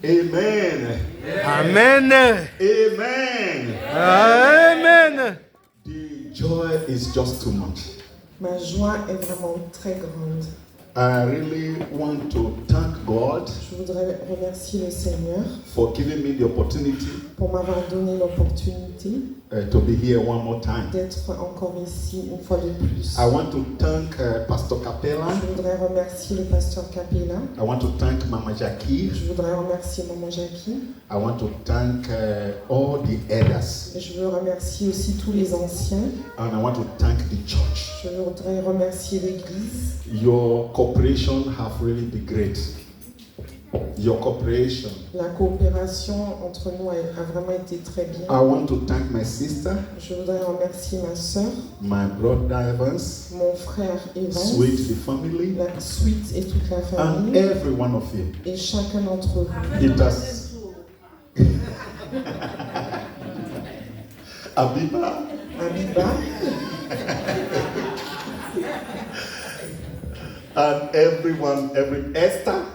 Amen. Amen. Amen. Amen. The joy is just too much. Ma joie est vraiment très grande. I really want to thank God Je voudrais remercier le Seigneur for giving me the opportunity pour m'avoir donné l'opportunité to be here one more time. d'être encore ici une fois de plus. I want to thank Pastor Capella. Je voudrais remercier le pasteur Capella. I want to thank Mama Jackie. Je voudrais remercier Maman Jackie. I want to thank all the elders. Et je veux remercier aussi tous les anciens. And I want to thank the church. Je voudrais remercier l'Église. Your cooperation have really been great. Your cooperation. La coopération entre nous a vraiment été très bien. I want to thank my sister, Je voudrais remercier ma soeur, my brother Evans, mon frère Evans, Sweet, the family, la suite et toute la and famille, every one of you. et chacun d'entre vous. It has Abiba, Abiba, and everyone, every Esther,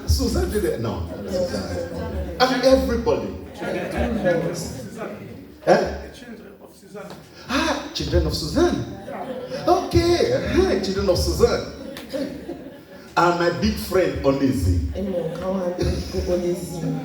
Susan did it. No, Susan. And everybody. Children of Suzanne. Okay, hi, children of Suzanne. And my big friend Onesi. et mon grand ami Onésime.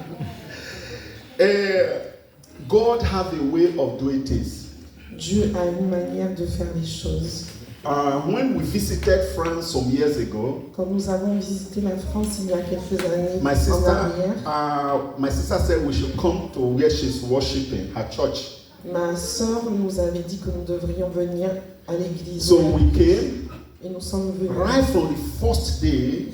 God have a way of doing things. Dieu a une manière de faire les choses. When we visited France some years ago, Quand nous avons visité la France il y a quelques années my en arrière, sister said we should come to where she's worshiping, her church. ma sœur nous avait dit que nous devrions venir à l'église. So we came. Et nous sommes venus. Right from the first day,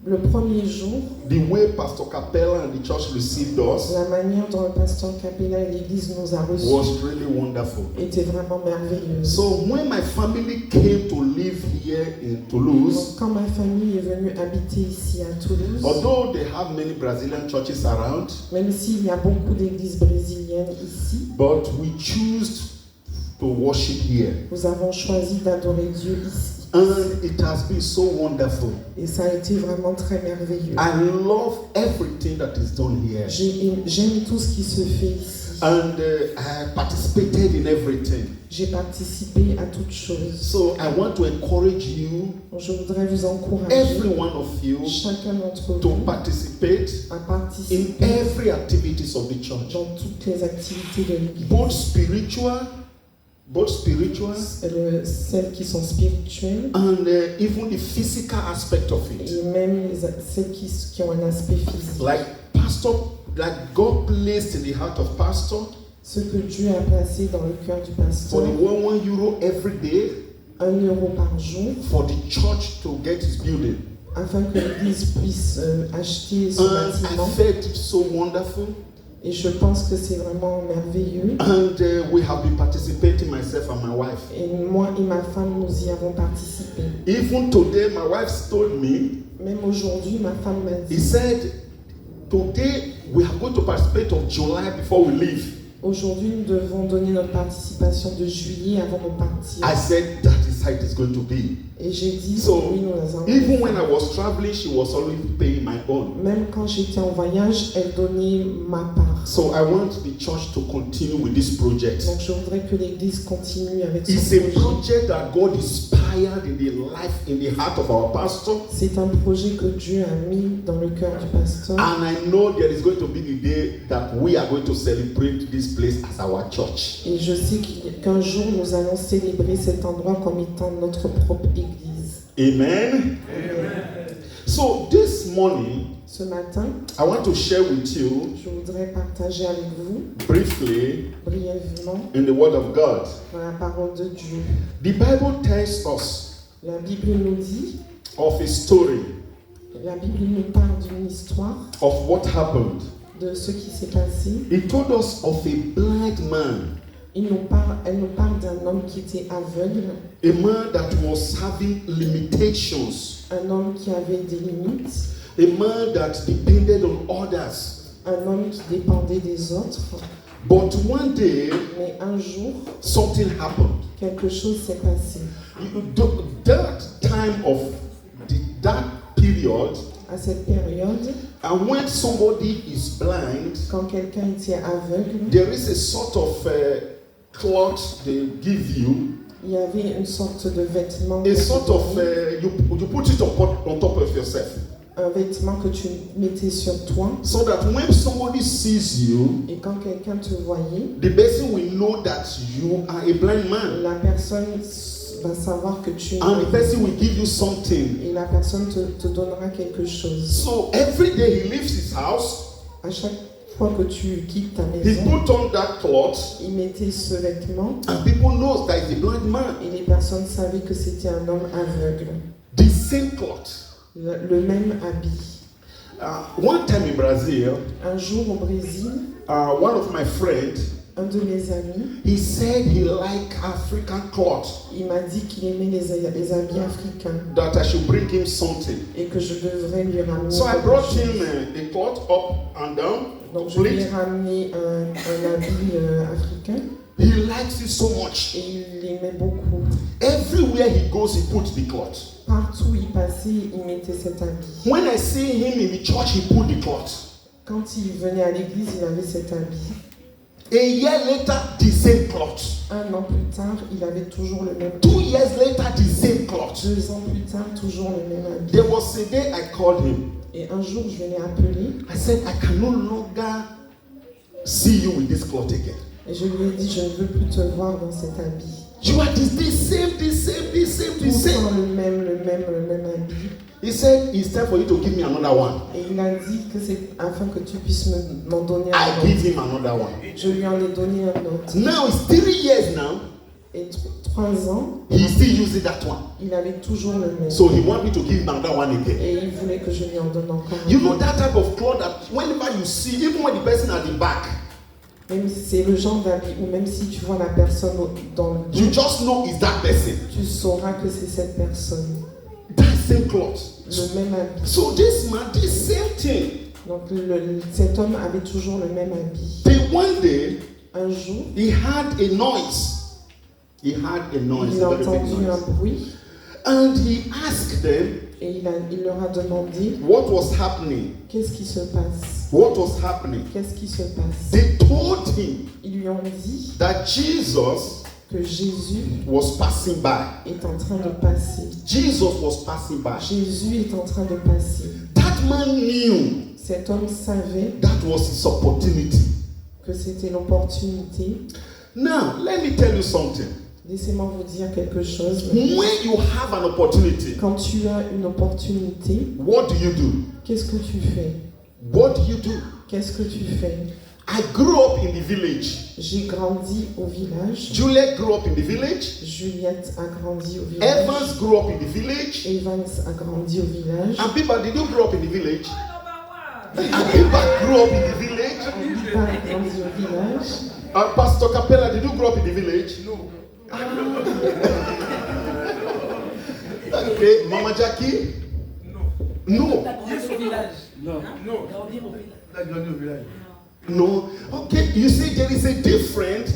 Le premier jour, the way Pastor Capella and the church received us la manière dont le pasteur Capella et l'église nous a reçus was really wonderful. était vraiment merveilleuse. So when my family came to live here in Toulouse, Donc, quand ma famille est venue habiter ici à Toulouse, although they have many Brazilian churches around, même s'il y a beaucoup d'églises brésiliennes ici, but we choose to worship here. nous avons choisi d'adorer Dieu ici. And it has been so wonderful. Et ça a été vraiment très merveilleux. I love everything that is done here. J'aime tout ce qui se fait ici. And I participated in everything. J'ai participé à toutes choses. So I want to encourage you, Je voudrais vous encourager, every one of you, chacun d'entre to vous, participate à in participer every activities of the church. dans toutes les activités de l'église. Both spiritual Celles qui sont spirituelles and even the physical aspect of it. et même celles qui ont un aspect physique. Like God placed in the heart of pastor Ce que Dieu a placé dans le cœur du for pasteur, the €1 every day 1 euro par jour, for the church to get its building. afin que l'église puisse acheter ce And I bâtiment. felt it so wonderful. Et je pense que c'est vraiment merveilleux. And we have been participating, myself and my wife. Et moi et ma femme, nous y avons participé. Even today, my wife told me, Même aujourd'hui, ma femme m'a he dit, said, today we are going to participate of July before we leave. aujourd'hui, nous devons donner notre participation de juillet avant de partir. I said, that is how it is going to be. Et j'ai dit, So, oui, nous allons. even when I was traveling, she was always paying my own. Même quand j'étais en voyage, elle donnait ma part. So I want the church to continue with this project. Donc je voudrais que l'église continue avec It's ce a projet. project that God inspired in the life, in the heart of our pastor. C'est un projet que Dieu a mis dans le cœur du pasteur. And I know there is going to be the day that we are going to celebrate this place as our church. Et je sais qu'un jour, nous allons célébrer cet endroit comme étant notre propre église. Amen. So this morning, Ce matin, I want to share with you je voudrais partager avec vous, briefly brièvement, in the Word of God. dans la parole de Dieu. The Bible tells us La Bible nous dit, of a story la Bible nous parle d'une histoire, of what happened. de ce qui s'est passé. It told us of a blind man, Elle nous parle d'un homme qui était aveugle, a man that was having limitations, un homme qui avait des limites, a man that depended on others. un homme qui dépendait des autres. But one day, Mais un jour, something happened. quelque chose s'est passé. That time of that period, À cette période, And when somebody is blind, quand quelqu'un était aveugle, there is a sort of cloth they give you. il y avait une sorte de vêtement, A sort of, you put it on top of yourself. un vêtement que tu mettais sur toi. So that when somebody sees you, Et quand quelqu'un te voyait, the person will know that you are a blind man. la personne va savoir que tu es And the aveugle. person will give you something. Et la personne te donnera quelque chose. So every day he leaves his house, À chaque fois que tu quittes ta he maison, put on that cloth, il mettait ce vêtement and people know that he's a blind man. et les personnes savaient que c'était un homme aveugle. The same cloth. Le même habit. One time in Brazil, Un jour au Brésil, one of my friends, un de mes amis, he said he liked African cloth, il m'a dit qu'il aimait les habits africains that I should bring him something. et que je devrais lui ramener So I quelque brought chose. him a cloth up and down, Donc je lui ai complete. ramené un habit africain He likes it so much. et il l'aimait beaucoup. Everywhere he goes, he puts the cloth. Partout où il passait, il mettait cet habit. When I see him in the church, he put the cloth. Quand il venait à l'église, il avait cet habit. A year later, the same cloth. Un an plus tard, il avait toujours le même 2 habit. years later, the same cloth. 2 ans plus tard, toujours le même habit. There was a day I called him. Et un jour, je l'ai appelé I said, I can no longer see you with this cloth again. et je lui ai dit, je ne veux plus te voir dans cet habit. You are the same. Tout le temps le même habit. He said, it's time for you to give me another one. Et il a dit que c'est afin que tu puisses m'en donner un I give autre. him another one. Je lui en ai donné un autre. Now it's 3 years now. Et 3 ans, He's still using that one. il avait toujours le même. So he wants me to give him another one again. Et il voulait que je lui en donne encore un You know autre. that type of cloth that whenever you see, even when the person at the back, Même si c'est le genre d'habit où même si tu vois la personne dans le you dos, just know it's that person. tu sauras que c'est cette personne. That same cloth. Le même habit. So this man, the same thing. Donc cet homme avait toujours le même habit. Then one day, Un jour, he had a noise. He had a noise, il a a very big entendu noise. un bruit And he asked them et il leur a demandé what was happening. qu'est-ce qui se passe. What was happening? Qu'est-ce qui se passe? They told him Ils lui ont dit that Jesus que Jésus was passing by. est en train de passer. Jesus was passing by. Jésus est en train de passer. That man knew Cet homme savait that was his opportunity. que c'était l'opportunité. Now, let me tell you something. Laissez-moi vous dire quelque chose. When you have an opportunity, Quand tu as une opportunité, what do you do? qu'est-ce que tu fais? What do you do? Qu'est-ce que tu fais? I grew up in the village. J'ai grandi au village. Juliet grew up in the village. Juliette a grandi au village. Evans grew up in the village. Evans a grandi au village. And people, did you grow up in the village? And people grew up in the village. Abiba a grandi au village. And Pastor Capella, did you grow up in the village? No. Okay, Mama Jackie? No. No. Okay, you see, there is a difference.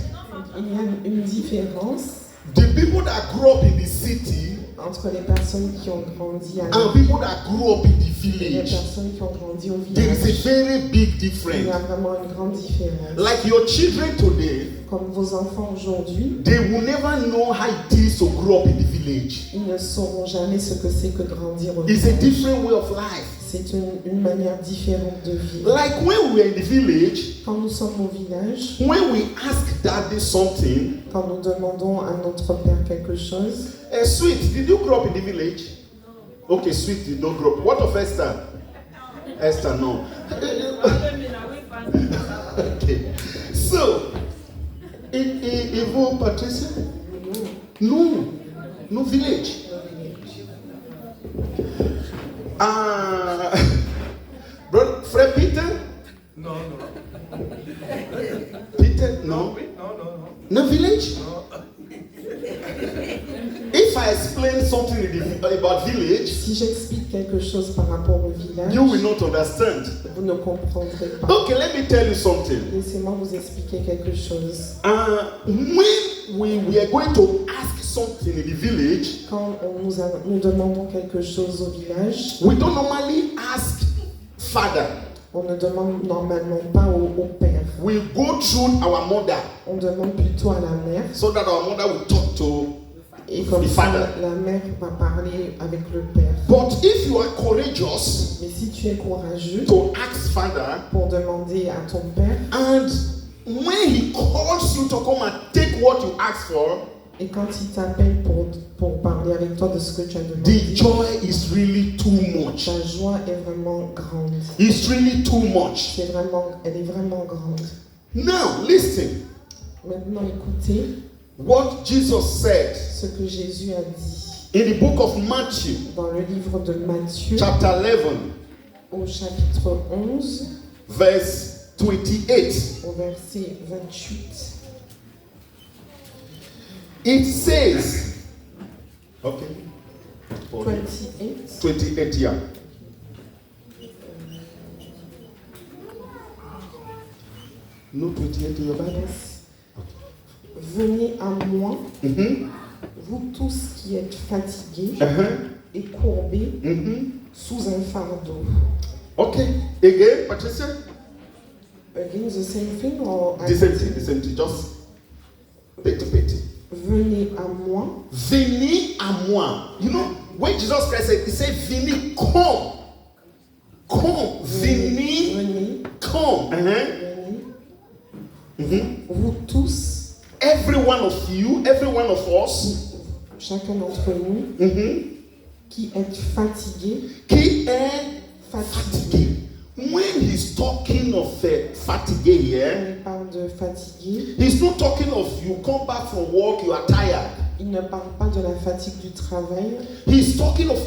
Il y a une différence The people that grew up in the city entre les personnes qui ont grandi à and people that grew up in the et les village. personnes qui ont grandi au There is village. a very big Il y difference. a vraiment une grande différence. Like your children today, Comme vos enfants aujourd'hui, they will never know how it is to grow up in the village. ils ne sauront jamais ce que c'est que grandir au It's a village. different way of life. C'est une manière différente de vivre. Like when we were in the village, Quand nous sommes au village, when we ask daddy something, quand nous demandons à notre père quelque chose, Sweet, did you grow up in the village? Okay, Sweet did not grow up. What of Esther? Esther, no. Okay. So, et vous, Patricia? No. No village. Brother, Fred Peter? No. Peter? No. No village? If I explain something about village, si j'explique quelque chose par rapport au village, you will not understand. vous ne comprendrez pas. Okay, let me tell you something. Laissez-moi vous expliquer quelque chose. When we are going to ask something in the village, Quand nous demandons quelque chose au village, we don't normally ask father. on ne demande normalement pas au père. We go through our mother On demande plutôt à la mère. so that our mother will talk to Et comme the ça, father. la mère va parler avec le père. But if you are courageous Mais si tu es courageux to ask father, pour demander à ton père, and when he calls you to come and take what you ask for, et quand il t'appelle pour parler avec toi de ce que tu as the demandé, joy is really too much. ta joie est vraiment grande. It's really too much. Elle est vraiment grande. Now, listen. Maintenant, écoutez What Jesus said ce que Jésus a dit in the book of Matthew, dans le livre de Matthieu, chapter 11, au chapitre 11, verse 28. au verset 28. It says, okay, 28. 28, yeah. No 28 in your Bible? Yes. Venez à moi, Mm-hmm. vous tous qui êtes fatigués Uh-huh. et courbés Mm-hmm. sous un fardeau. Okay, again, Patricia? Again, the same thing or The same thing, just bit. venez à moi, Venez à moi. You know, when Jesus Christ said, he said, venez, come. Come, venez, venez, come. Uh-huh. venez, Mm-hmm. vous tous, Every one of you, every one of us, chacun d'entre nous, mm-hmm, qui êtes fatigués, qui est fatigués. fatigué. When he's talking of fatigue here, Il parle de fatigué. he's not talking of you come back from work, you are tired. Il ne parle pas de la fatigue du travail. He's talking of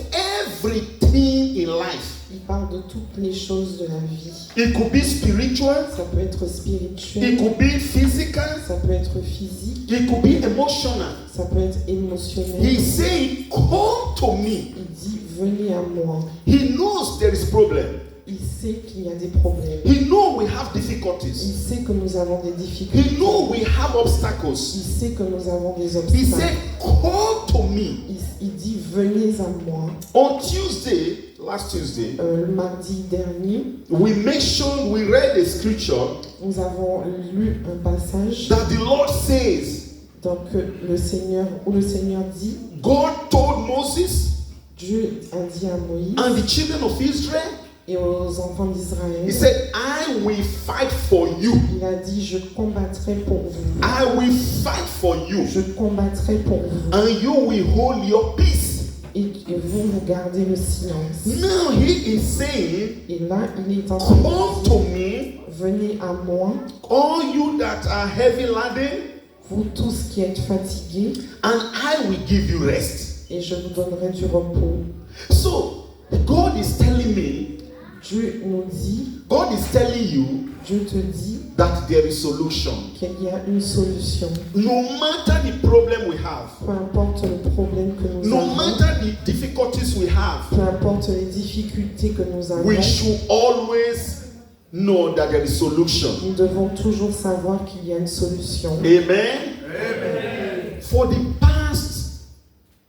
everything in life. Il parle de toutes les choses de la vie. It could be spiritual, Ça peut être it spirituel, could be physical, ça peut être physique, it could be emotional. ça peut être émotionnel. He's saying, come to me. Il dit venez à moi. He knows there is problem. Il sait qu'il y a des problèmes. He knows we have Il difficulties. sait que nous avons des He difficultés. knows we have Il obstacles. sait que nous avons des He obstacles. said, come to me. Il dit venez à moi. On Tuesday, last Tuesday, Le mardi dernier, we read a scripture nous avons lu un passage that the Lord says, donc le Seigneur dit, God told Moses Dieu a dit à Moïse and the children of Israel, et aux enfants he d'Israël, said, I will fight for you. il a dit je combattrai pour vous. I will fight for you. Je combattrai pour vous. And you will hold your peace. Et vous gardez le silence. Now he is saying, Et là, il est en train de come dire, to me, venez à moi, all you that are heavy laden, vous tous qui êtes fatigués, and I will give you rest. et je vous donnerai du repos. So, God is telling me, Dieu nous dit, God is telling you Dieu te dit that there is solution. qu'il y a une solution. No matter the problem we have, Peu importe le problème que nous no avons, matter the difficulties we have, peu importe les difficultés que nous avons, we should always know that there is solution. nous devons toujours savoir qu'il y a une solution. Amen. For the past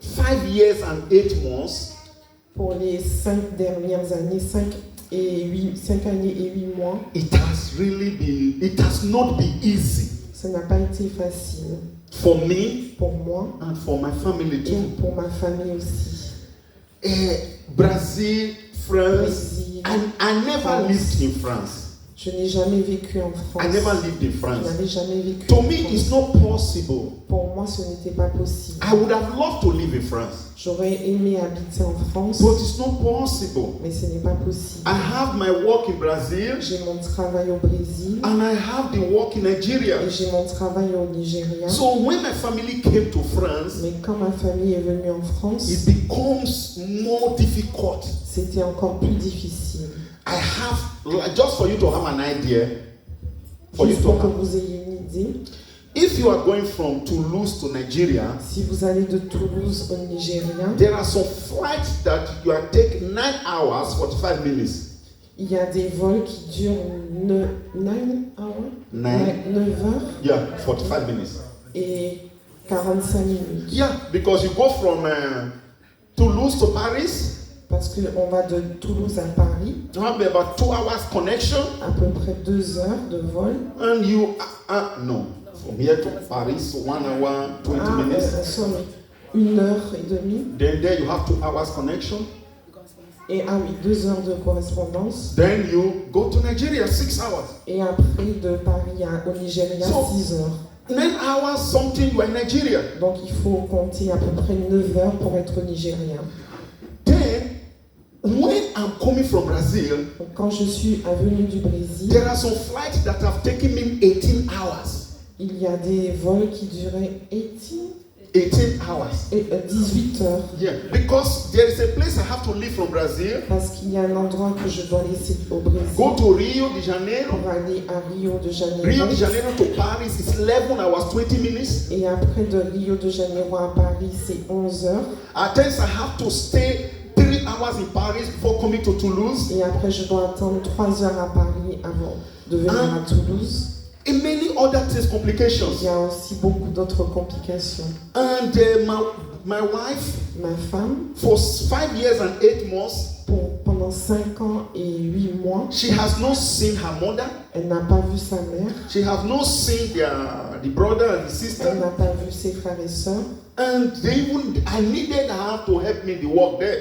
5 years and 8 months, Pour les 5 dernières années, 5 années et 8 mois, it has not been easy ça n'a pas été facile for me pour moi and for my family et too. pour ma famille aussi. Brazil, France, Brésil, I never lived in France. je n'ai jamais vécu en France. I never lived in Je France. n'avais jamais vécu To en me, France. it's not possible. Pour moi, ce n'était pas possible. I would have loved to live in France, J'aurais aimé habiter en France, but it's not possible. mais ce n'est pas possible. I have my work in Brazil J'ai mon travail au Brésil and I have the work in Nigeria. et j'ai mon travail au Nigeria. So when my family came to France, Mais quand ma famille est venue en France, it becomes more difficult. c'était encore plus difficile. I have, just for you to have an idea, for you Juste to pour que have, vous ayez une idée, if you are going from Toulouse to Nigeria, si vous allez de Toulouse au Nigeria, there are some flights that you are taking 9 hours, 45 minutes. il y a des vols qui durent 9 heures Nine. 9 heures Yeah, 45 minutes. et 45 minutes. Yeah, because you go from Toulouse to Paris, Parce qu'on va de Toulouse à Paris, you have about 2 hours connection, à peu près 2 heures de vol. and you, no, from here to Paris, 1 hour, 20 minutes. Sorry, 1h30. Then there you have 2 hours connection. Et ah oui, 2 heures de correspondance. Then you go to Nigeria, 6 hours. Et après, de Paris au Nigeria, So- 6 heures. 9 hours something, you are in Nigeria. Donc il faut compter à peu près 9 heures pour être au Nigeria. Then, when I'm coming from Brazil, Donc, quand je suis venue du Brésil, there are some flights that have taken me 18 hours. il y a des vols qui duraient 18 hours. et 18 heures. Yeah, because there is a place I have to leave from Brazil, Parce qu'il y a un endroit que je dois laisser au Brésil go to Rio de Janeiro. pour aller à Rio de Janeiro. Rio de Janeiro to Paris is 11 hours, 20 minutes. Et après de Rio de Janeiro à Paris, c'est 11 heures. At times I have to stay 3 hours in Paris before coming to Toulouse. Et après, je dois attendre 3 heures à Paris avant de venir à Toulouse. And many other things, Il complications. y a aussi beaucoup d'autres complications. And my wife, Ma femme, for 5 years and 8 months, pendant 5 ans et 8 mois, she has not seen her mother. elle n'a pas vu sa mère, She has not seen the brother and the elle sister. n'a pas vu ses frères et sœurs. And I needed her to help me the work there.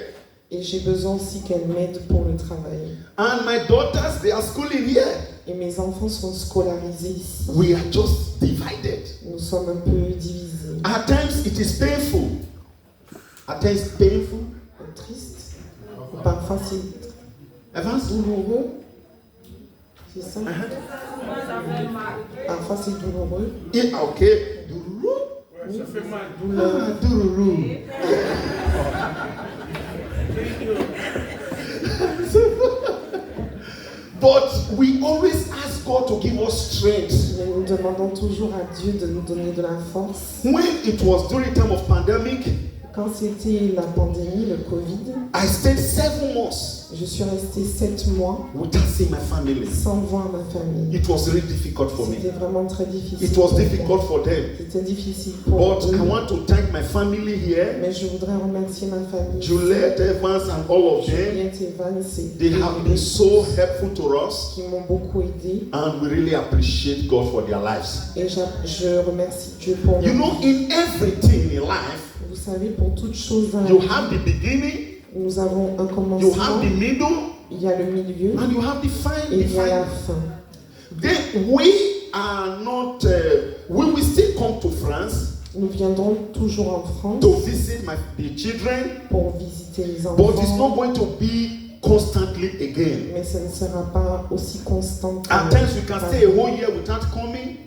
Et j'ai besoin aussi qu'elle m'aide pour le travail. And my daughters, they are schooling here. Et mes enfants sont scolarisés ici. We are just divided. Nous sommes un peu divisés. At times it is painful. At times painful. Triste. Parfois c'est Evans? douloureux. C'est ça? Parfois c'est douloureux. Yeah, okay. Dururu. Oui, douleur. Ah, dururu. But we always ask God to give us strength. Mais nous demandons toujours à Dieu de nous donner de la force. When it was during time of pandemic, Quand c'était la pandémie, le Covid, I stayed 7 months je suis restée 7 mois without seeing my family. sans voir ma famille. It was really difficult for me. C'était vraiment très difficile. It was pour difficult moi. for them. C'était difficile pour But I eux. want to thank my family here, Mais je voudrais remercier ma famille. Juliette, Evans, and all of them. Juliette et Van, c'est They have been so helpful to us, qui m'ont beaucoup aidé. and we really appreciate God for their lives. Et je remercie Dieu pour You leur know, vie. in everything in life, Vous savez, pour toute chose dans la you vie, have the beginning, nous avons un you commencement, have the middle, il y a le milieu and you have the et il y a la final. fin. Then we are not. We will still come to France Nous viendrons toujours en France to visit the children, pour visiter les but it's enfants, not going to be constantly again. mais ce ne sera pas aussi constant. At que- times we can stay a whole year without coming.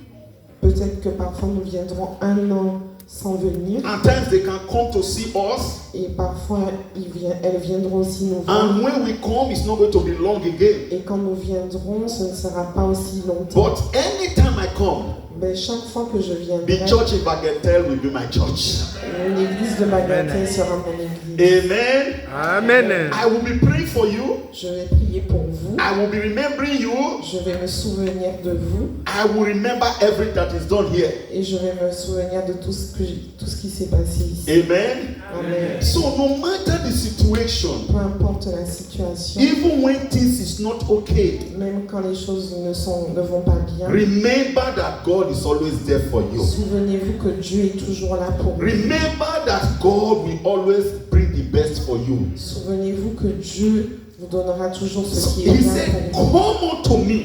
Peut-être que parfois nous viendrons 1 an sans venir At times they can come to see us, et parfois elles viendront aussi nous voir. and when we come, it's not going to be long again. Et quand nous viendrons, ce ne sera pas aussi longtemps. But anytime I come, Mais chaque fois que je the viendrai, church in Bagatelle will be my church. l'église de Bagatelle sera mon église. Amen. Amen. I will be praying for you. Je vais prier pour vous. I will be remembering you. Je vais me souvenir de vous I will remember everything that is done here. et je vais me souvenir de tout ce qui s'est passé ici. Amen. Amen. So no matter the situation, Peu importe la situation, even when things is not okay, même quand les choses ne vont pas bien, remember that God is always there for you. souvenez-vous que Dieu est toujours là pour vous. Remember that God will always bring the best for you. Souvenez-vous que Dieu vous donnera toujours ce So qui est he bien said, pour vous. come unto me.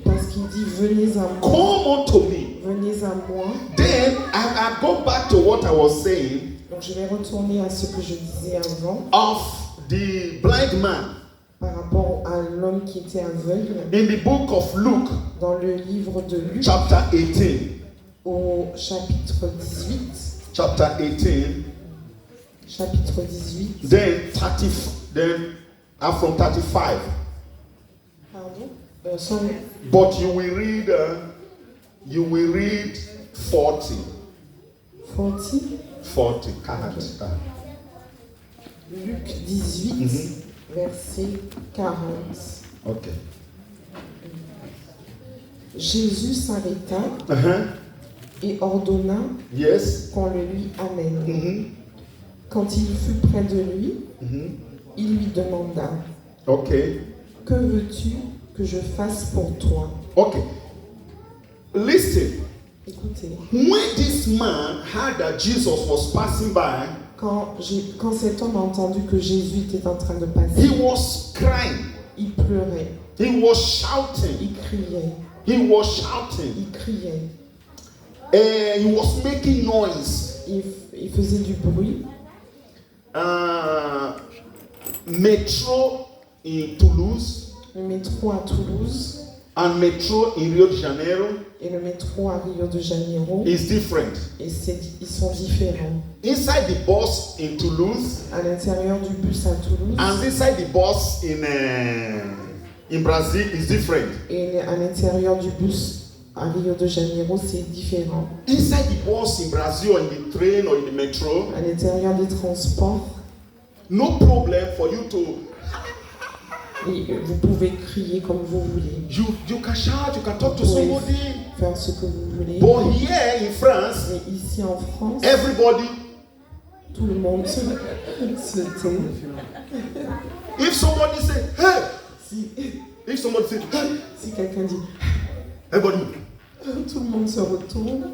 Parce qu'il dit, venez à moi, Come unto me. venez à moi. Then I go back to what I was saying Donc je vais retourner à ce que je disais avant of the blind man par rapport à l'homme qui était aveugle in the book of Luke, dans le livre de Luc chapter 18. au chapitre 18. Chapter 18. Chapitre 18. Then from 35. Pardon. But you will read 40. 40. 40. Count. Luc 18, verset 40. Okay. Jésus s'arrêta et ordonna Yes. qu'on le lui amène. Mm-hmm. Quand il fut près de lui, Mm-hmm. il lui demanda, Okay. que veux-tu que je fasse pour toi? Okay. Listen. Écoutez, When this man heard that Jesus was passing by, quand cet homme a entendu que Jésus était en train de he passer, was crying. il pleurait, He was shouting. il criait, He was shouting. il criait, He was making noise. il faisait du bruit. Metro in Toulouse Le métro à Toulouse and metro in Rio de Janeiro et le métro à Rio de Janeiro, is different. et ils sont différents. Inside the bus in Toulouse À l'intérieur du bus à Toulouse and inside the bus in Brazil is different. et à l'intérieur du bus à Rio de Janeiro, c'est différent. Inside the bus in Brazil or in the train or in the metro, À l'intérieur des transports, no problem for you to vous pouvez crier comme vous voulez, you can shout, you can talk to Oui. somebody. faire ce que vous voulez. But here in France, Mais ici en France, everybody, tout le monde se tait. if somebody say hey, Si, if somebody say hey, si quelqu'un dit, everybody, tout le monde se retourne.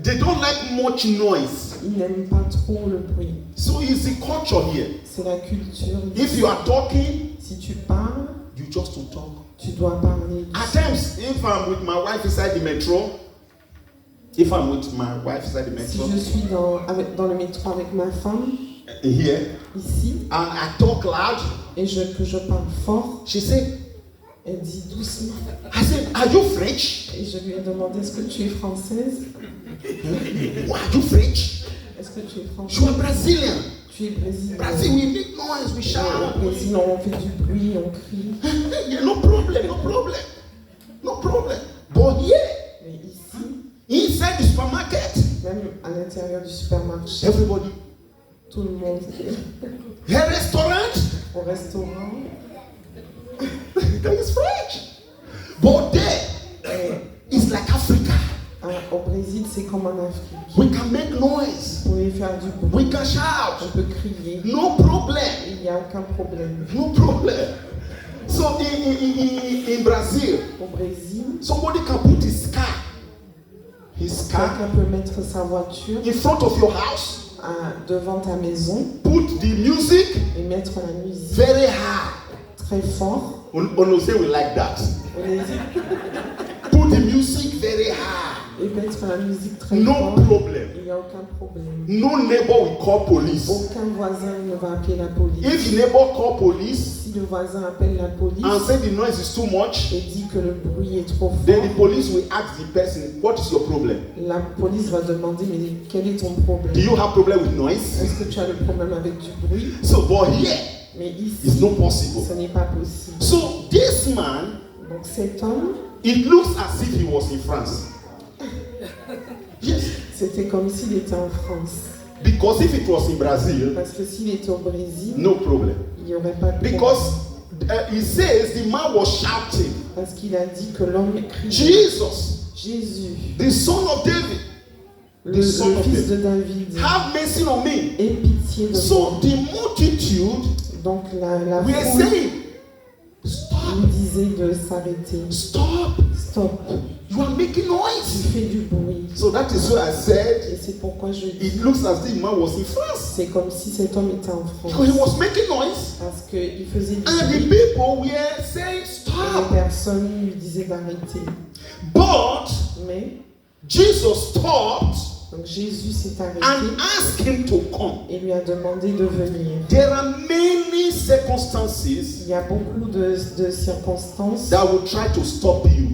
they don't like much noise. Ils n'aiment pas trop le bruit. So it's the culture here. C'est la culture. If you are talking, Si tu parles, you just to talk. tu dois parler. At times, if I'm with my wife inside the metro, si Si je suis dans le métro avec ma femme, here, ici, and I talk loud, et que je parle fort, she said, elle dit doucement. I said, are you French? Et je lui ai demandé, est-ce que tu es française? Are you French? Est-ce que tu es You française? are Brazilian. Tu es brésilien. Brazil, we make noise, we Au shout. Brésil, on fait du bruit, on crie. Yeah, no problem, no problem. No problem. But here, Mais ici, inside the supermarket, même à l'intérieur du supermarché, everybody, tout le monde, a restaurant, au restaurant, that is French. But there, it's like Africa. au Brésil, c'est comme en Afrique. We can make noise. Vous pouvez faire du bruit, We can on shout. peut crier, No problem. il n'y a aucun problème. No problem. So in Brazil, Au Brésil, somebody can put his car quelqu'un peut mettre sa voiture in front of your house, devant ta maison put the music et mettre la musique very high. très fort. Onose will like that. On les- Put the music very high. Et mettre la musique très No fort, problem. il n'y a aucun problème. No neighbor will call police. Aucun voisin ne va appeler la police. If the neighbor call police Si le voisin appelle la police and say the noise is too much, et dit que le bruit est trop then fort, the police will ask the person, what is your problem? la police va demander, mais quel est ton problème? Do you have problem with noise? Est-ce que tu as le problème avec du bruit? So, but here, Mais it's ici, not possible. ce n'est pas possible. So, this man, Donc cet homme, it looks as if he was in France. Yes, c'était comme s'il était en France. because if it was in Brazil, Parce que s'il était au Brésil, no problem. il n'y aurait pas de problème. Because he says the man was shouting, Parce qu'il a dit que l'homme criait. Jesus, Jésus, the son of David, le Son of fils David. de David, have mercy on me. aie pitié de moi. So the multitude Donc la were foule saying, stop, lui disait de s'arrêter. stop, Stop, you are making tu noise. fais du bruit. So that is why I said Et c'est pourquoi je dis, it looks as if the man was in France. c'est comme si cet homme était en Because he France. was making noise. Parce qu'il faisait du And the bruit. people were saying, Et les stop. personnes lui disaient d'arrêter. But Mais, Jesus stopped donc Jésus s'est arrêté and asked him to come. et lui a demandé de venir. There are many circumstances Il y a beaucoup de circonstances that will try to stop you.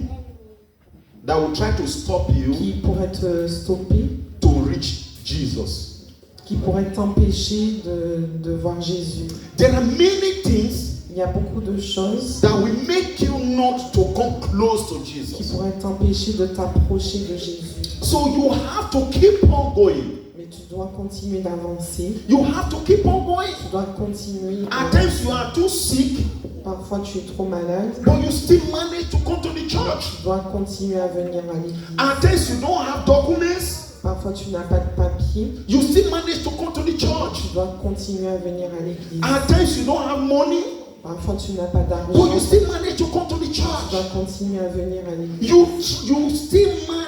That will try to stop you qui pourraient te stopper, to reach Jesus. qui pourraient t'empêcher de voir Jésus. There are many things Il y a beaucoup de choses that will make you not to come close to qui Jesus. pourraient t'empêcher de t'approcher de Jésus. So you have to keep on going. Mais tu dois continuer d'avancer. You have to keep on going. Tu dois continuer. At times you are too sick. Parfois, tu es trop malade. but you still manage to come to the church. Tu dois continuer à venir à l'église. At times you don't have documents, Parfois, tu n'as pas de papier. you still manage to come to the church. Tu dois continuer à venir à l'église. At times you don't have money, Parfois, tu n'as pas but d'argent. you still manage to come to the Tu church. dois continuer à venir à l'église. You still manage.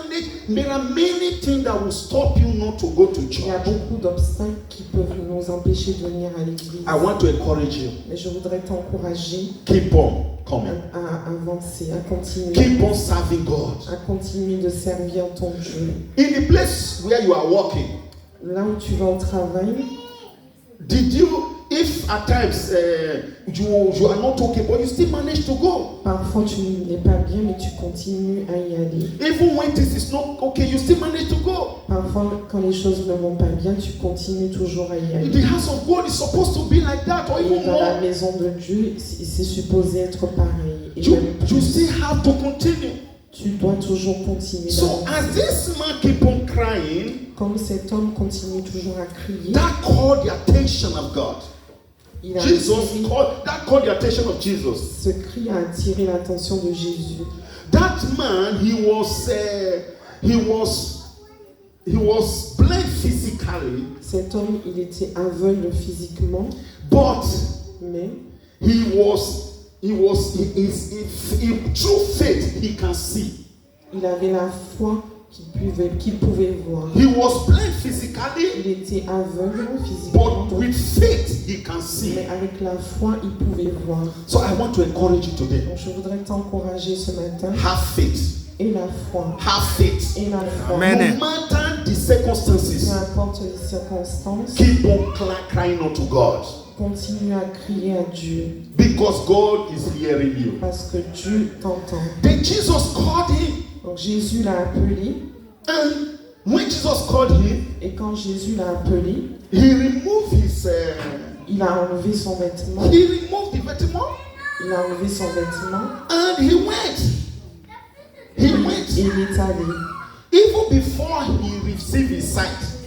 There are many things that will stop you not to go to Il y a church. beaucoup d'obstacles qui peuvent nous empêcher de venir à l'église. I want to encourage you. Mais je voudrais t'encourager Keep on coming. à avancer, à continuer. Keep on serving God. À continuer de servir ton Dieu. In the place where you are working, Là où tu vas au travail, did you, if at times you are not okay, but you still manage to go? parfois tu n'es pas bien, mais tu continues à y aller. Even when this is not okay, you still manage to go. Parfois, quand les choses ne vont pas bien, tu continues toujours à y aller. The house of God is supposed to be like that, or Et even dans la more. maison de Dieu, c'est supposé être pareil. Et You, même you plus. still have to continue. Tu dois toujours continuer. So d'avancer. as this man keep on crying, Comme cet homme continue toujours à crier, that called the attention of God. il a Jesus attiré, that caught the attention of Jesus. ce cri a attiré l'attention de Jésus. That man, he was blind physically, Cet homme, il était aveugle physiquement, but mais through faith he can see. il avait la foi qu'il pouvait voir. He was blind physically, Il était aveugle physiquement, but with faith he can see. mais avec la foi, il pouvait voir. So I want to encourage you today. Donc je voudrais t'encourager ce matin. Have faith. Et la foi. Have faith. Et la foi. Amen. No matter the Peu circumstances, importe les circonstances, keep on crying unto God. continue à crier à Dieu. Because God is hearing you. Parce que Dieu t'entend. Then Jesus called him. Donc Jésus l'a appelé. And when Jesus called him, Et quand Jésus l'a appelé, he removed il a enlevé son vêtement. he removed the vêtement Il a enlevé son vêtement. and he went. He went. Et il est allé. Even before he received his sight,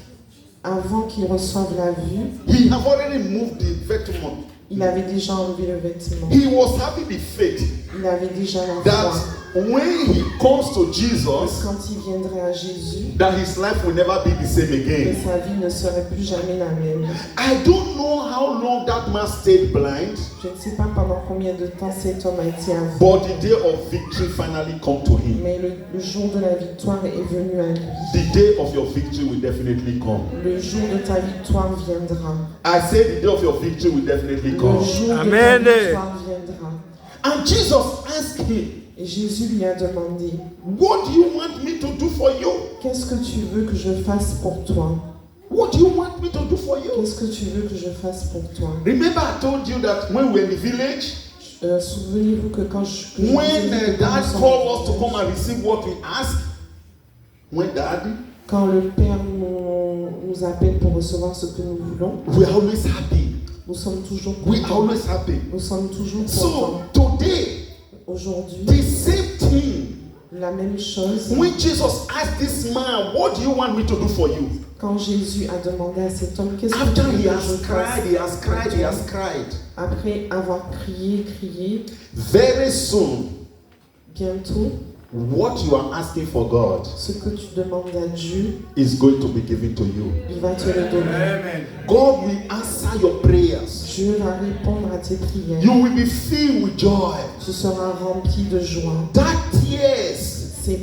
Avant qu'il reçoive la vue, he had already moved the vêtement. il avait déjà enlevé le vêtement. He was having the faith Il avait déjà la foi. that when he comes to Jesus, Quand il viendrait à Jésus, that his life will never be the same que again. sa vie ne serait plus jamais la même. I don't know how long that man stayed blind, Je ne sais pas pendant combien de temps cet homme a été aveugle. but the day of victory finally come to him. Mais le jour de la victoire est venu à lui. The day of your victory will definitely come. Le jour de ta victoire viendra. I say the day of your victory will definitely Le come. jour de ta Amen. victoire viendra. And Jesus asked him, Et Jésus lui a demandé, what do you want me to do for you? qu'est-ce que tu veux que je fasse pour toi? What do you want me to do for you? Qu'est-ce que tu veux que je fasse pour toi? Remember I told you that when we were in the village, Souvenez-vous que quand je vous ai when dit que dad nous sommes- called us to come and receive what we asked, when dad, quand le Père nous appelle pour recevoir ce que nous voulons, we are always happy. nous sommes toujours We are contents. always happy. Nous sommes toujours So contents. today, Aujourd'hui, the same thing. la même chose. When Jesus asked this man, what do you want me to do for you? Quand Jésus a demandé à cet homme, qu'est-ce que tu After veux he que je has cried, fasse? he has cried, he has cried. Après avoir crié, Very soon, bientôt, what you are asking for God ce que tu demandes à Dieu, is going to be given to you. il va te le donner. God will answer your prayers. Dieu va répondre à tes prières. You will be filled with joy. Tu seras rempli de joie. That tears, Ces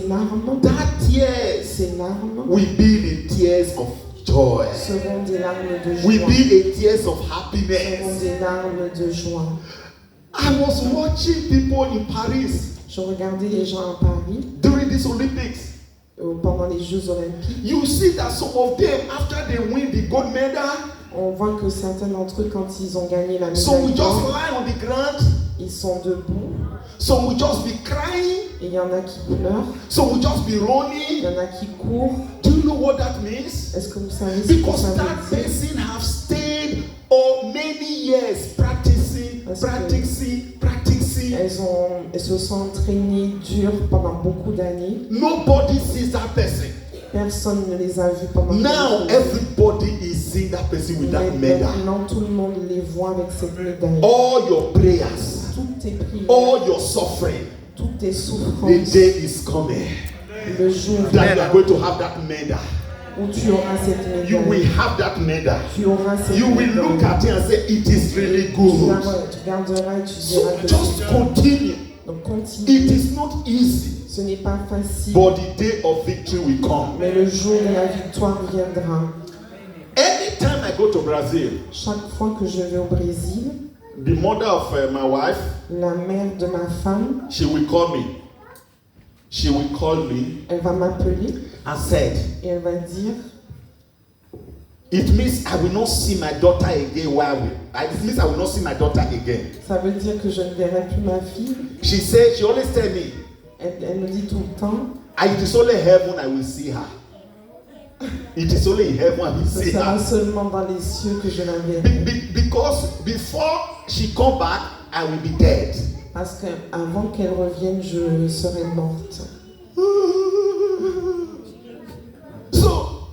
larmes, ces larmes will be the tears of joy. seront des larmes de Will joie. be the tears of Seront happiness. des larmes de joie. I was watching people in Paris Je regardais les gens à Paris during these Olympics. pendant les Jeux Olympiques. You see that some of them, after they win the gold medal, On voit que certains d'entre eux, quand ils ont gagné la some will médaille just d'or, lie on the ground, ils sont debout. some will just be crying, Et il y en a qui pleurent, some will just be il y running. en a qui courent. Do you know what that means? Est-ce que vous savez ce que Because ça that veut dire? person have stayed many years practicing. Elles se sont entraînées dur pendant beaucoup d'années. Nobody sees that person. Personne ne les a vus pendant Now beaucoup d'années. everybody is seeing that person with that Mais medal. maintenant, tout le monde les voit avec cette médaille. All your prayers, tes prières, all your suffering, toutes tes the souffrances, day is coming le jour that you are going to have that medal. où tu auras cette You will médaille, have that medal. tu auras cette You will look médaille. at it and say, it is really Tu good. regarderas et tu So diras que just c'est continue. donc continue. It is not easy, Ce n'est pas facile, but the day of victory will come. mais le jour de la victoire viendra. Anytime I go to Brazil, Chaque fois que je vais au Brésil, the mother of my wife, la mère de ma femme, she will call me. She will call me elle va m'appeler and said, et elle va dire, it means I will not see my daughter again. It means I will not see my daughter again. ça veut dire que je ne verrai plus ma fille. She said, she always tell me, Elle me dit tout le temps, it is only heaven I will see her. It is only in heaven I will ce see sera her. seulement dans les cieux que je la verrai. Because before she come back, I will be dead. Parce qu'avant qu'elle revienne, je serai morte. So,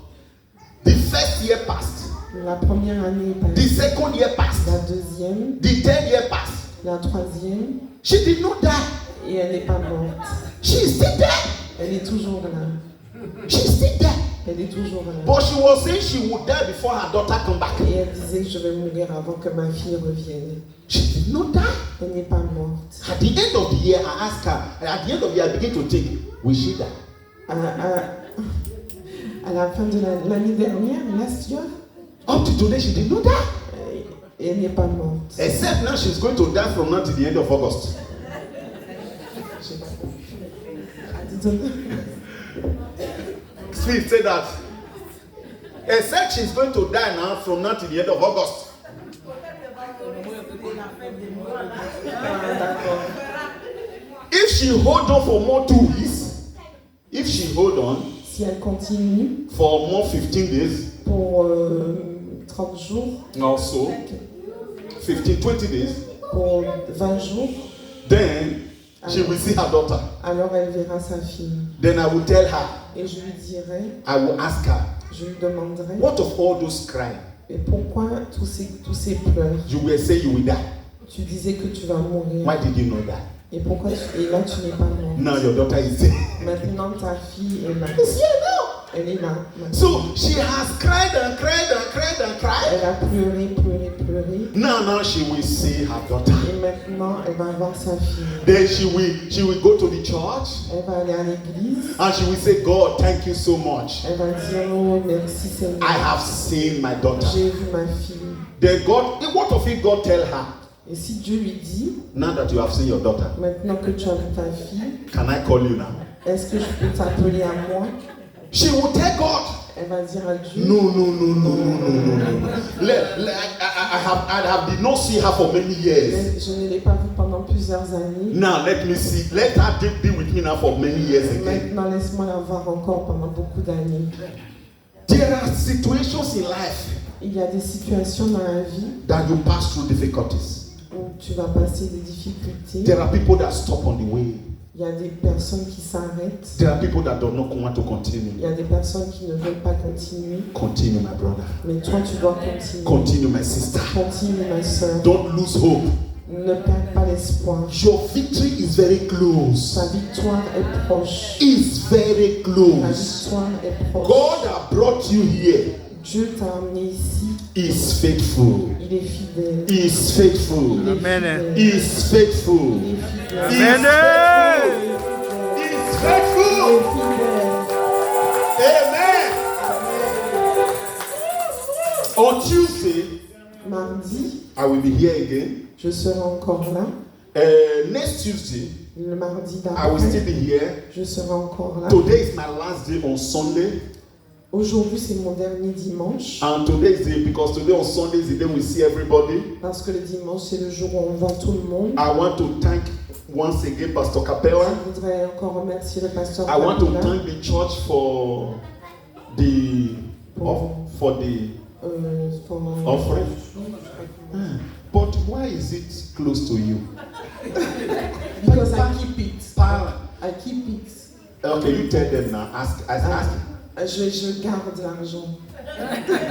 the first year passed. La première année est The passée, second year passed. la deuxième, The third year passed. la troisième, She did not die. et elle n'est pas morte. She is still there. Elle est toujours là. She is still there. Elle est toujours là. But she was saying she would die before her daughter come back. Et elle disait que je vais mourir avant que ma fille revienne. She did not die. Elle n'est pas morte. At the end of the year, I asked her, at the end of the year, I began to think, will she die? À la fin de l'année dernière, last year, Up to today, she did not die. elle n'est pas morte. Except now she's going to die from now to the end of August. Smith said that. Except she's going to die now from now to the end of August. If she hold on for more 2 weeks, if she hold on Si elle continue for more 15 days, pour 30 jours, also 15, 20 days, pour 20 jours, then she will see her daughter. alors elle verra sa fille. Then I will tell her, Et je lui dirai, I will ask her, je lui demanderai, what of all those crying? et pourquoi tous ces pleurs? You will say you will die. Tu disais que tu vas mourir. Why did you know that? Et pourquoi et là tu n'es pas mort? Now your daughter is there. Maintenant ta fille est là. It's here now. Elle est là. Maintenant. So she has cried and cried and cried and cried. Elle a pleuré, pleuré, pleuré. Now she will see her daughter. Et maintenant elle va voir sa fille. Then she will go to the church Elle va aller à l'église. and she will say, God, thank you so much. Elle va dire, oh merci Seigneur. I have seen my daughter. J'ai vu ma fille. Then God, what of it God tell her? Et si Dieu lui dit, Now that you have seen your daughter, maintenant que tu as vu ta fille, can I call you now? est-ce que je peux t'appeler à moi? She will tell God, Elle va dire à Dieu, no. I did not see her for many years. mais je ne l'ai pas vue pendant plusieurs années. Now let me see. Let her be with me now for many years again. Maintenant laisse-moi la voir encore pendant beaucoup d'années. There are situations in life Il y a des situations dans la vie that you pass through difficulties. où tu vas passer des difficultés. There are people that stop on the way. Il y a des personnes qui s'arrêtent. There are people that do not want to continue. Il y a des personnes qui ne veulent pas continuer. Continue, my brother. Mais toi, tu dois continuer. Continue, my sister. Continue, ma soeur. Don't lose hope. Ne perds pas l'espoir. Your victory is very close. Ta victoire est proche. It's very Ta close. victoire est proche. God has brought you here. Dieu t'a amené ici. Is faithful. Il est fidèle. Is faithful. Il est Amen. fidèle. Is faithful. Il est fidèle. Amen. Is Il faithful. est fidèle. Amen. On Tuesday, Mardi, I will be here again. je serai encore là. Next Tuesday, Le mardi I will still d'après, be here. je serai encore là. Today is my last day on Sunday. Aujourd'hui, c'est mon dernier dimanche. And today is the, because today on Sunday is the day we see everybody. Parce que le dimanche, c'est le jour où on voit tout le monde. I want to thank once again Pastor Capella. Je voudrais encore remercier le pasteur I want to Kabila thank the church for the pour offering. But why is it close to you? Because I keep it. Pa- I keep it. Okay, you tell them now. Ask. Je garde l'argent.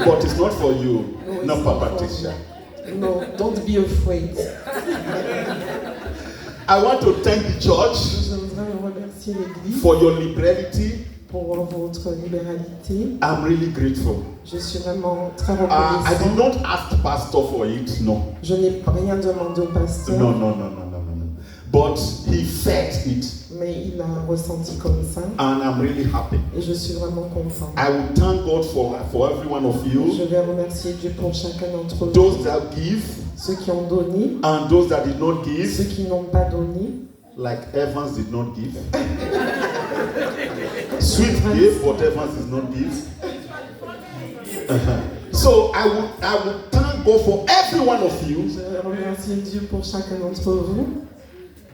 But it's not for you. No, it's No, not Papa for Tisha. No, don't be afraid. I want to thank the church J'aimerais remercier l'Église for your liberality. pour votre libéralité. I'm really grateful. Je suis vraiment très I did reconnaissant. not ask pastor for it, no. Je n'ai rien demandé au pasteur, No. But he felt it, mais il a ressenti comme ça. and I'm really happy. Et je suis vraiment content. I will thank God for every one of Je you, vais remercier Dieu pour chacun d'entre vous, those that give ceux qui ont donné, and those that did not ceux give, qui n'ont pas donné. like Evans did not give. Sweet gave, but Evans did not give. So I will thank God for every one of you. Je vais remercier Dieu pour chacun d'entre vous.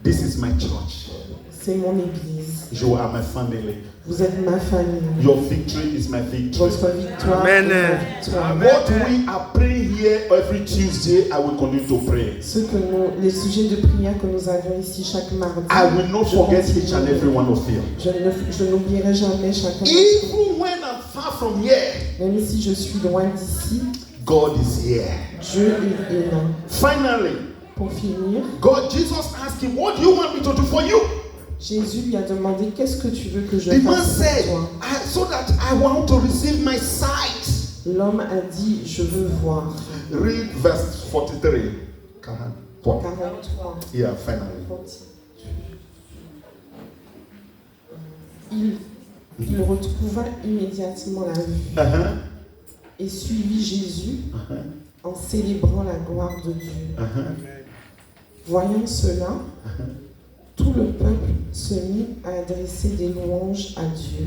This is my church. C'est mon Église. You are my family. Vous êtes ma famille. Your victory is my victory. Votre victoire Amen. est ma victoire. What we are praying here every Tuesday, I will continue to pray. Les sujets de prière que nous avions ici chaque mardi, I will not je forget continue. each and every one of you. Je n'oublierai jamais chacun d'entre Even when I'm far from here, vous. Même si je suis loin d'ici, God is here. Dieu est là. Finally, Pour finir, Jesus asked him, what do you want me to do for you? Jésus lui a demandé qu'est-ce que tu veux que je The man fasse said, pour toi. so that I want to receive my sight. L'homme a dit je veux voir. Read verse 43. 43. Yeah, finally. Il retrouva immédiatement la vue Uh-huh. et suivit Jésus en célébrant la gloire de Dieu. Voyant cela, tout le peuple se mit à adresser des louanges à Dieu.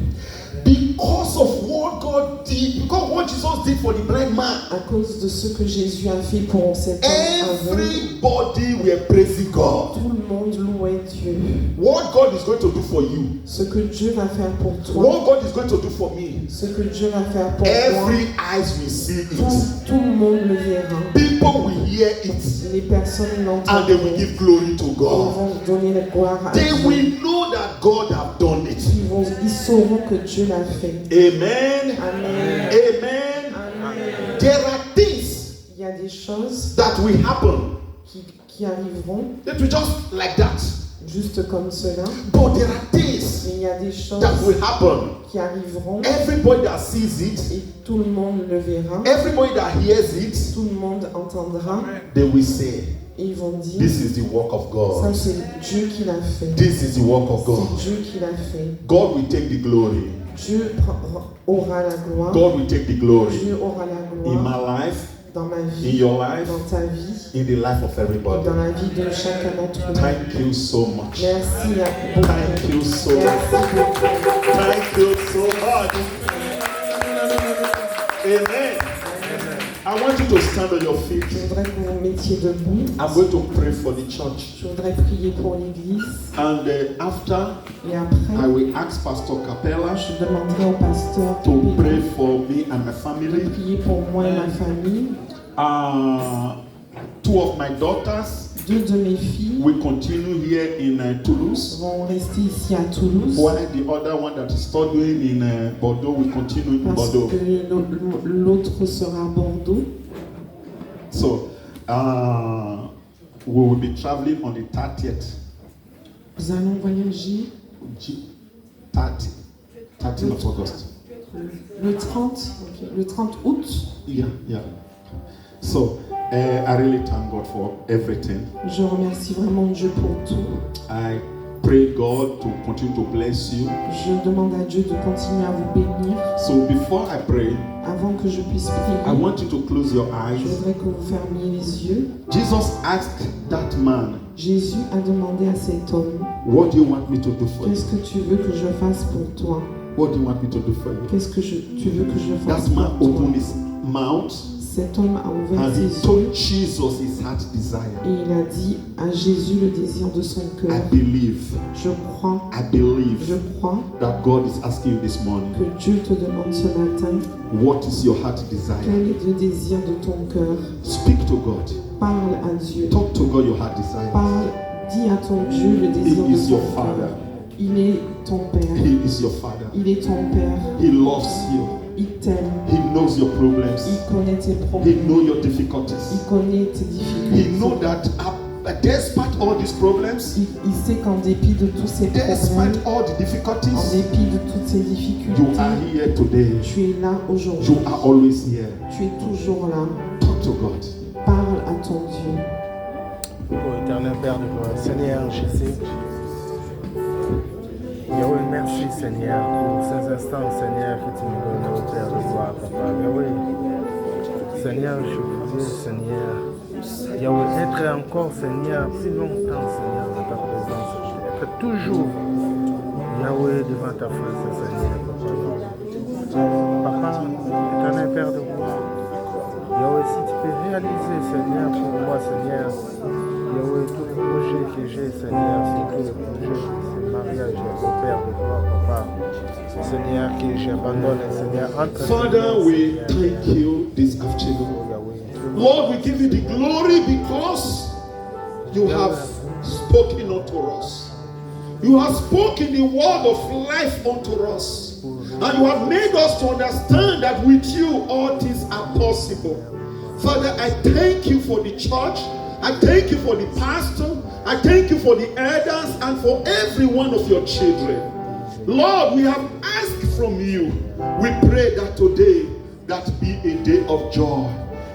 Because of what God did, because what Jesus did for the blind man, À cause de ce que Jésus a fait pour cet homme aveugle, everybody were praising God. tout le monde louait Dieu. What God is going to do for you, Ce que Dieu va faire pour toi, what God is going to do for me, ce que Dieu va faire pour moi, every eyes will see it. tout le monde le verra. People will hear it Les personnes and they will l'entendront. give glory to Ils God. vont donner la gloire à They Dieu. will know that God have done it. Ils sauront que Dieu l'a fait. Amen. Amen. Amen. Amen. There are things Il y a des choses that will happen. qui arriveront It will just like that. juste comme cela. But there are things Mais il y a des choses that will happen. qui arriveront Everybody that sees it, et tout le monde le verra. everybody that hears it, Tout le monde entendra they will say, et ils vont dire this is the work of ça God. c'est Dieu qui l'a fait. This is the work of God. C'est Dieu qui l'a fait. God will take the glory. Dieu aura la gloire. God will take the glory. Dieu aura la In gloire my life, dans ma in vie, your life, dans ta vie in the life of et everybody. dans la vie de chacun d'entre nous. Thank you so much. Merci à beaucoup. Thank you so much. Merci beaucoup. Thank you so much. Amen. I want you to stand on your feet. Je voudrais que vous vous mettiez debout. I'm going to pray for the church. Je voudrais prier pour l'Église. And after, Et après, I will ask Pastor Capella je demanderai au pasteur to de pray for me and my family. prier pour moi et ma famille. 2 of my daughters 2 de mes filles will continue here in Toulouse, vont rester ici à Toulouse. while the other one that is studying in Bordeaux will continue in Parce Bordeaux. que l'autre sera à Bordeaux. So we will be traveling on the 30th. Nous allons voyager 30th of August. le 30, ok, le 30 août. Yeah. So I really thank God for everything. Je remercie vraiment Dieu pour tout. I pray God to continue to bless you. Je demande à Dieu de continuer à vous bénir. So before I pray, Avant que je puisse I prier, want you to close your je eyes. voudrais que vous fermiez les yeux. Jesus asked that man, Jésus a demandé à cet homme, what do you want me to do for you? qu'est-ce que tu veux que je fasse pour toi? What do you want me to do for you? Qu'est-ce que tu veux que je fasse That man pour toi? opened his mouth Cet homme a ouvert and ses he yeux told Jesus his heart desire. et il a dit à Jésus le désir de son I cœur. believe Je crois that God is asking you this morning, que Dieu te demande ce matin, what is your heart desire? quel est le désir de ton cœur? Speak to God. Parle à Dieu. Talk to God your heart desire. Parle, dis à ton Dieu le désir He is de your ton father. cœur. Il est ton Père. He is your father. Il est ton Père. He loves you. Il t'aime. He knows your problems. Il connaît tes He problèmes. knows your Il difficulties. connaît tes He knows difficultés. that that despite all these problems, Il sait qu'en dépit de tous ces problèmes, despite all the en difficulties, dépit de toutes ces you difficultés, are here today. tu es là aujourd'hui. You are always here. Tu es toujours là. Talk to God. Parle à ton Dieu. Ô éternel Père de gloire, Seigneur Jésus, Yahweh, merci Seigneur pour ces instants, Seigneur, que tu nous donnes, ô Père de gloire, Papa. Yahweh, Seigneur, je vous dis, Seigneur, Yahweh, être encore, Seigneur, si longtemps, Seigneur, dans ta présence, être toujours, Yahweh, devant ta face, Seigneur, Papa. Papa, éternel Père de gloire, Yahweh, si tu peux réaliser, Seigneur, pour moi, Seigneur, Yahweh, tous les projets que j'ai, Seigneur, c'est tous les projets de ce mariage, au Père de gloire, Papa. Seigneur, que j'abandonne, Seigneur, entre Father, we thank you this afternoon. Lord, we give you the glory because you have spoken unto us. You have spoken the word of life unto us. And you have made us to understand that with you all things are possible. Father, I thank you for the church. I thank you for the pastor. I thank you for the elders and for every one of your children. Lord, we have asked from you. We pray that today that be a day of joy.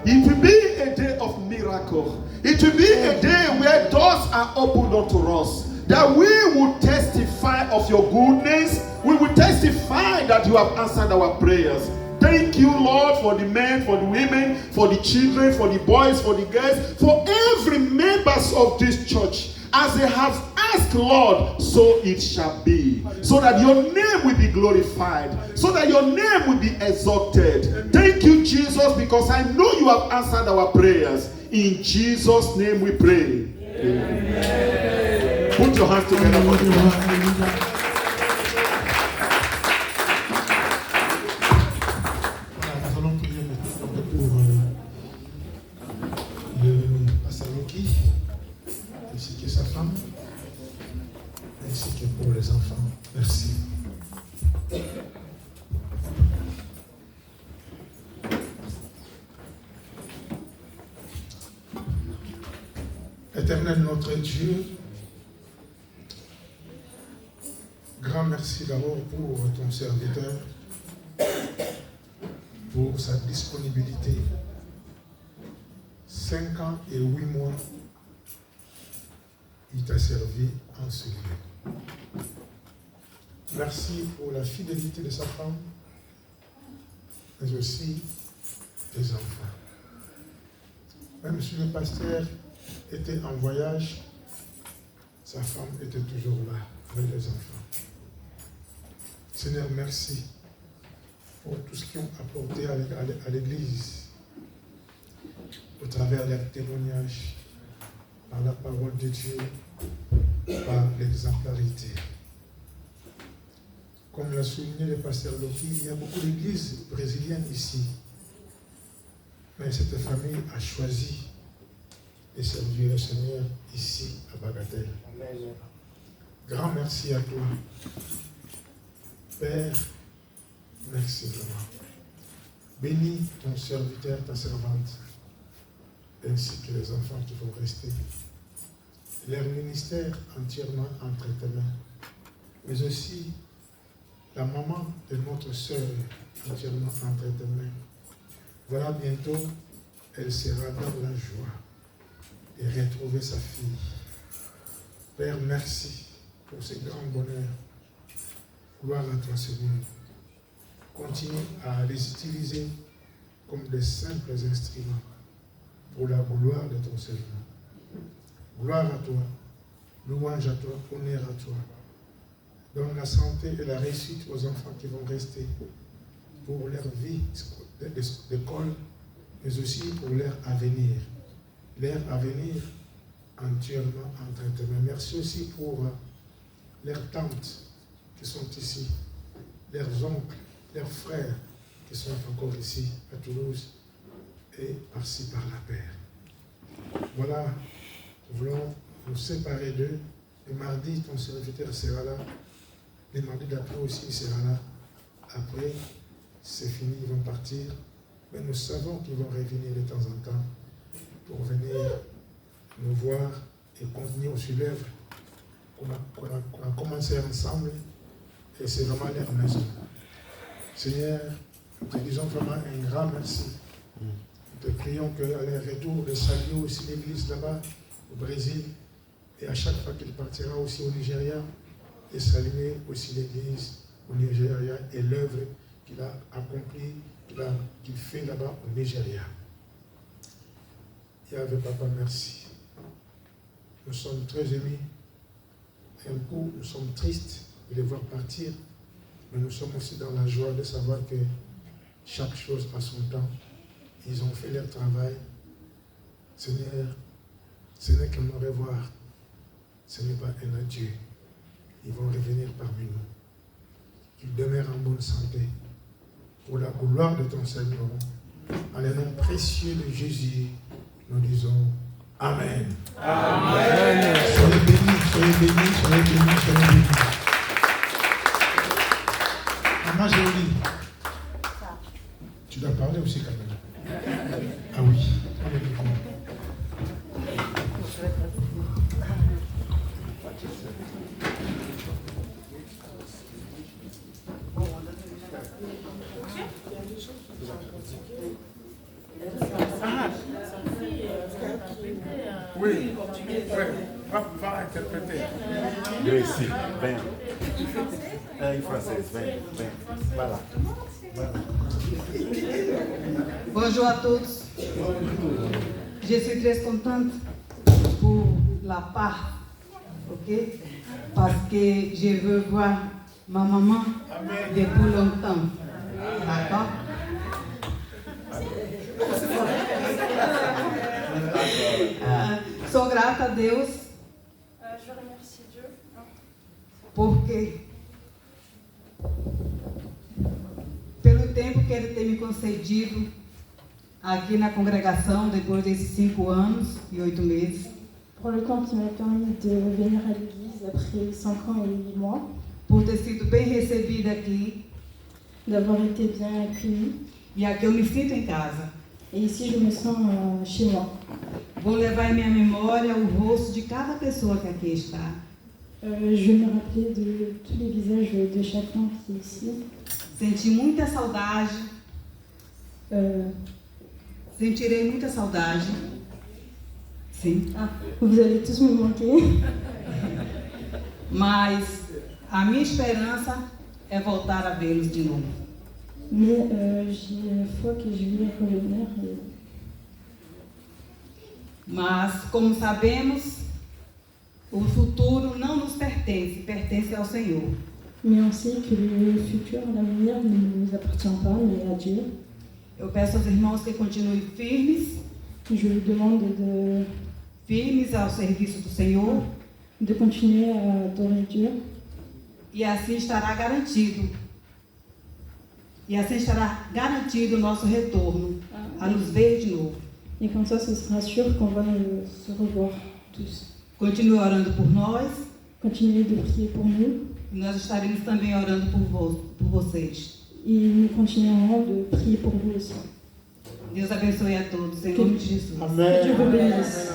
It will be a day of miracle. It will be a day where doors are opened unto us. That we will testify of your goodness. We will testify that you have answered our prayers. Thank you, Lord, for the men, for the women, for the children, for the boys, for the girls, for every members of this church. As they have asked, Lord, so it shall be. So that your name will be glorified. So that your name will be exalted. Thank you, Jesus, because I know you have answered our prayers. In Jesus' name we pray. Amen. Put your hands together for the Lord. Nous allons prier maintenant pour le pasteur Loki, ainsi que sa femme, ainsi que pour les enfants. Merci. Éternel notre Dieu, grand merci d'abord pour ton serviteur, pour sa disponibilité. 5 ans et 8 mois, il t'a servi en ce lieu. Merci pour la fidélité de sa femme, mais aussi des enfants. Même si le pasteur était en voyage, sa femme était toujours là avec les enfants. Seigneur, merci pour tout ce qu'ils ont apporté à l'Église, au travers des témoignages, par la parole de Dieu, par l'exemplarité. Comme l'a souligné le pasteur Loki, il y a beaucoup d'églises brésiliennes ici. Mais cette famille a choisi de servir le Seigneur ici à Bagatelle. Grand merci à toi. Père, merci vraiment. Bénis ton serviteur, ta servante, ainsi que les enfants qui vont rester. Leur ministère entièrement entre tes mains, mais aussi la maman de notre sœur entièrement entre tes mains. Voilà, bientôt, elle sera dans la joie de retrouver sa fille. Père, merci pour ce grand bonheur. Gloire à toi, Seigneur. Continue à les utiliser comme des simples instruments pour la gloire de ton Seigneur. Gloire à toi, louange à toi, honneur à toi. Donne la santé et la réussite aux enfants qui vont rester pour leur vie d'école, mais aussi pour leur avenir. Leur avenir entièrement entre tes mains. Merci aussi pour leurs tantes qui sont ici, leurs oncles, leurs frères qui sont encore ici à Toulouse et par-ci par la paix. Voilà, nous voulons nous séparer d'eux. Le mardi, ton serviteur sera là. Le mardi d'après aussi, il sera là. Après, c'est fini, ils vont partir. Mais nous savons qu'ils vont revenir de temps en temps pour venir nous voir et contenu aussi l'œuvre qu'on a commencé ensemble, et c'est vraiment leur maison. Seigneur, nous te disons vraiment un grand merci. Nous te prions qu'à leur retour, de saluer aussi l'église là-bas, au Brésil, et à chaque fois qu'il partira aussi au Nigeria, et saluer aussi l'église au Nigeria et l'œuvre qu'il a accomplie, qu'il fait là-bas au Nigeria. Yahvé Papa, merci. Nous sommes très émus. Un coup, nous sommes tristes de les voir partir, mais nous sommes aussi dans la joie de savoir que chaque chose a son temps. Ils ont fait leur travail. Seigneur, ce n'est qu'un au revoir. Ce n'est pas un adieu. Ils vont revenir parmi nous. Qu'ils demeurent en bonne santé. Pour la gloire de ton Seigneur, en le nom précieux de Jésus, nous disons Amen. Amen. Soyez bénis, soyez bénis, soyez bénis, soyez bénis. Maman Jolie, tu dois parler aussi quand même. Ah oui. Oui, va interpréter. Gracie, ven. Em francês, vem. Vai lá. Bonjour à tous. Je suis très contente pour la part, ok? Parce que je veux voir ma maman depuis longtemps. D'accord? Sou grata a Deus. Je remercie Dieu. Porque pelo tempo que Ele tem me concedido aqui na congregação, depois desses 5 anos e 8 meses. Pour le temps qui m'a permis de venir à l'église après 5 ans et 8 mois. Por ter sido bem recebida aqui. D'avoir été bien accueillie. E aqui eu me sinto em casa. Et ici je me sens chez moi. Vou levar em minha memória o rosto de cada pessoa que aqui está. Je vais me rappeler de tous les visages de chacun qui est ici. Senti muita saudade. Sentirei muita saudade. Sim. Ah, vous allez tous me manquer. Mas a minha esperança é voltar a vê-los de novo. Mais j'ai foi que je vais revenir. Mas, como sabemos, o futuro não nos pertence, pertence ao Senhor. Mais on sait que le futur, l'avenir ne nous appartient pas, mais à Dieu. Eu peço aos irmãos que continuem firmes. Je vous demande firmes ao serviço do Senhor. De continuer à adorer Dieu. E assim estará garantido. E assim estará garantido o nosso retorno, a nos ver de novo. Et comme ça, ce sera sûr qu'on va se revoir tous. Continue orando por nós. Continuez de prier pour nous. E nós estaremos também orando por vocês. Et nous continuerons de prier pour vous aussi. Deus abençoe a todos, em nome de Jesus. Amém. Que Dieu vous bénisse.